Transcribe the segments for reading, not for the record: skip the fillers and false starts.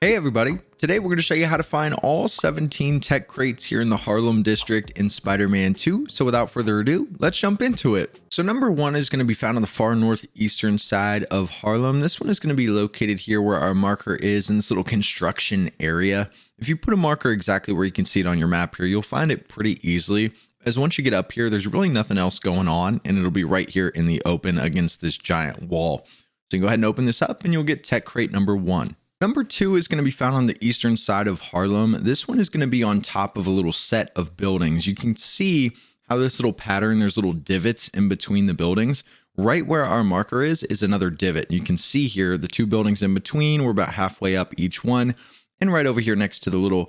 Hey everybody, today we're going to show you how to find all 17 tech crates here in the Harlem district in Spider-Man 2. So without further ado, let's jump into it. So number one is going to be found on the far northeastern side of Harlem. This one is going to be located here where our marker is in this little construction area. If you put a marker exactly where you can see it on your map here, you'll find it pretty easily. As once you get up here, there's really nothing else going on and it'll be right here in the open against this giant wall. So you can go ahead and open this up and you'll get tech crate number one. Number two is going to be found on the eastern side of Harlem. This one is going to be on top of a little set of buildings. You can see how this little pattern, there's little divots in between the buildings. Right where our marker is another divot. You can see here the two buildings in between. We're about halfway up each one. And right over here next to the little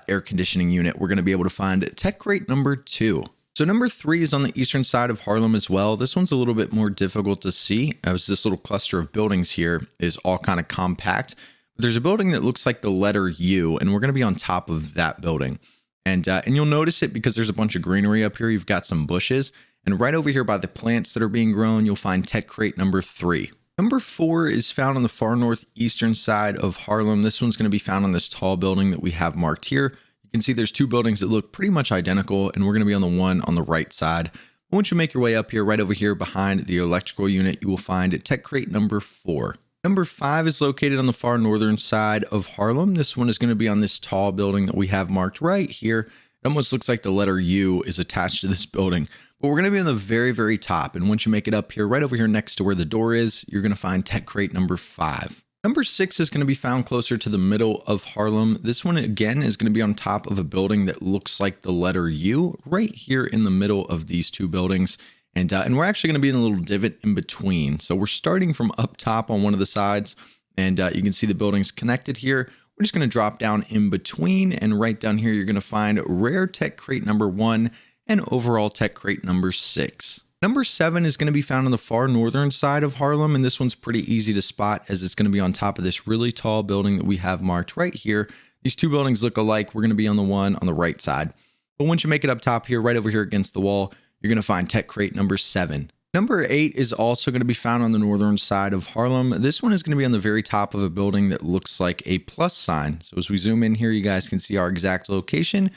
air conditioning unit, we're going to be able to find tech crate number two. So number three is on the eastern side of Harlem as well. This one's a little bit more difficult to see as this little cluster of buildings here is all kind of compact. There's a building that looks like the letter U, and we're going to be on top of that building. And you'll notice it because there's a bunch of greenery up here. You've got some bushes. And right over here by the plants that are being grown, you'll find tech crate number three. Number four is found on the far northeastern side of Harlem. This one's going to be found on this tall building that we have marked here. You can see there's two buildings that look pretty much identical, and we're going to be on the one on the right side. Once you make your way up here, right over here behind the electrical unit, you will find tech crate number four. Number five is located on the far northern side of Harlem. This one is going to be on this tall building that we have marked right here. It almost looks like the letter U is attached to this building, but we're going to be on the very, very top. And once you make it up here, right over here next to where the door is, you're going to find tech crate number five. Number six is going to be found closer to the middle of Harlem. This one again is going to be on top of a building that looks like the letter U right here in the middle of these two buildings. And we're actually going to be in a little divot in between. So we're starting from up top on one of the sides, and you can see the buildings connected here. We're just going to drop down in between, and right down here, you're going to find rare tech crate number one and overall tech crate number six. Number seven is going to be found on the far northern side of Harlem, and this one's pretty easy to spot as it's going to be on top of this really tall building that we have marked right here. These two buildings look alike. We're going to be on the one on the right side. But once you make it up top here, right over here against the wall, you're going to find tech crate number seven. Number eight is also going to be found on the northern side of Harlem. This one is going to be on the very top of a building that looks like a plus sign. So as we zoom in here, you guys can see our exact location.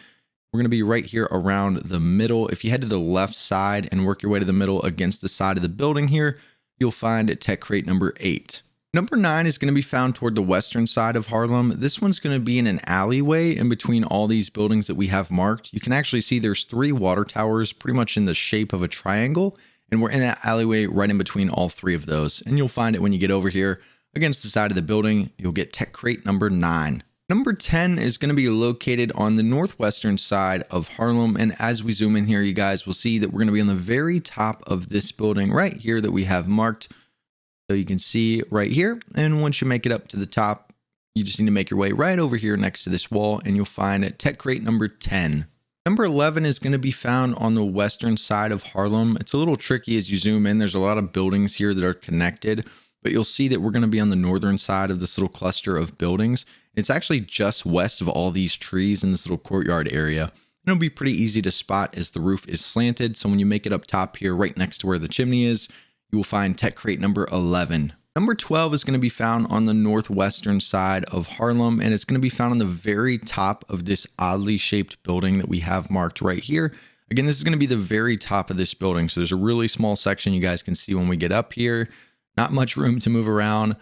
We're going to be right here around the middle. If you head to the left side and work your way to the middle against the side of the building here, you'll find tech crate number eight. Number nine is going to be found toward the western side of Harlem. This one's going to be in an alleyway in between all these buildings that we have marked. You can actually see there's three water towers pretty much in the shape of a triangle. And we're in that alleyway right in between all three of those. And you'll find it when you get over here against the side of the building. You'll get tech crate number nine. Number 10 is going to be located on the northwestern side of Harlem. And as we zoom in here, you guys will see that we're going to be on the very top of this building right here that we have marked. So you can see right here, and once you make it up to the top, you just need to make your way right over here next to this wall, and you'll find tech crate number 10. Number 11 is going to be found on the western side of Harlem. It's a little tricky as you zoom in. There's a lot of buildings here that are connected, but you'll see that we're going to be on the northern side of this little cluster of buildings. It's actually just west of all these trees in this little courtyard area. And it'll be pretty easy to spot as the roof is slanted. So when you make it up top here, right next to where the chimney is, you will find tech crate number 11. Number 12 is going to be found on the northwestern side of Harlem, and it's going to be found on the very top of this oddly shaped building that we have marked right here. Again, this is going to be the very top of this building, so there's a really small section you guys can see when we get up here. Not much room to move around,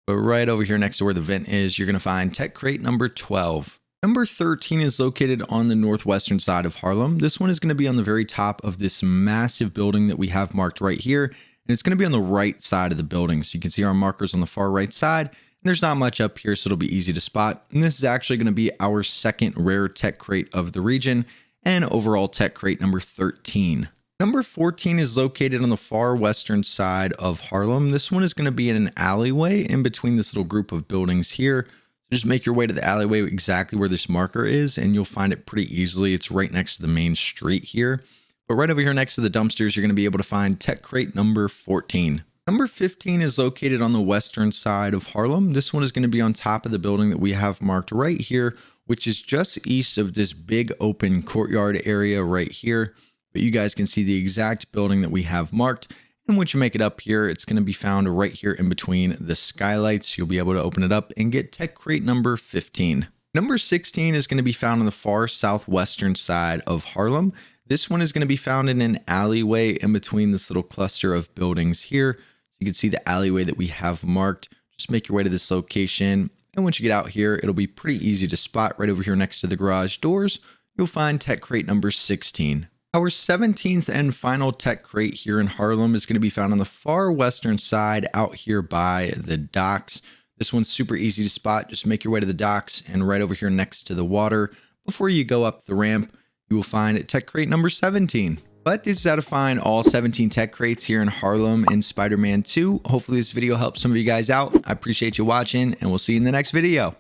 but right over here next to where the vent is, you're going to find tech crate number 12. Number 13 is located on the northwestern side of Harlem. This one is going to be on the very top of this massive building that we have marked right here. And it's going to be on the right side of the building. So you can see our markers on the far right side. And there's not much up here, so it'll be easy to spot. And this is actually going to be our second rare tech crate of the region and overall tech crate number 13. Number 14 is located on the far western side of Harlem. This one is going to be in an alleyway in between this little group of buildings here. So just make your way to the alleyway exactly where this marker is, and you'll find it pretty easily. It's right next to the main street here. But right over here next to the dumpsters, you're going to be able to find tech crate number 14. Number 15 is located on the western side of Harlem. This one is going to be on top of the building that we have marked right here, which is just east of this big open courtyard area right here. But you guys can see the exact building that we have marked. And once you make it up here, it's going to be found right here in between the skylights. You'll be able to open it up and get tech crate number 15. Number 16 is going to be found on the far southwestern side of Harlem. This one is going to be found in an alleyway in between this little cluster of buildings here. So you can see the alleyway that we have marked. Just make your way to this location. And once you get out here, it'll be pretty easy to spot right over here next to the garage doors. You'll find tech crate number 16. Our 17th and final tech crate here in Harlem is going to be found on the far western side out here by the docks. This one's super easy to spot. Just make your way to the docks and right over here next to the water. Before you go up the ramp, you will find tech crate number 17. But this is how to find all 17 tech crates here in Harlem in Spider-Man 2. Hopefully this video helps some of you guys out. I appreciate you watching, and we'll see you in the next video.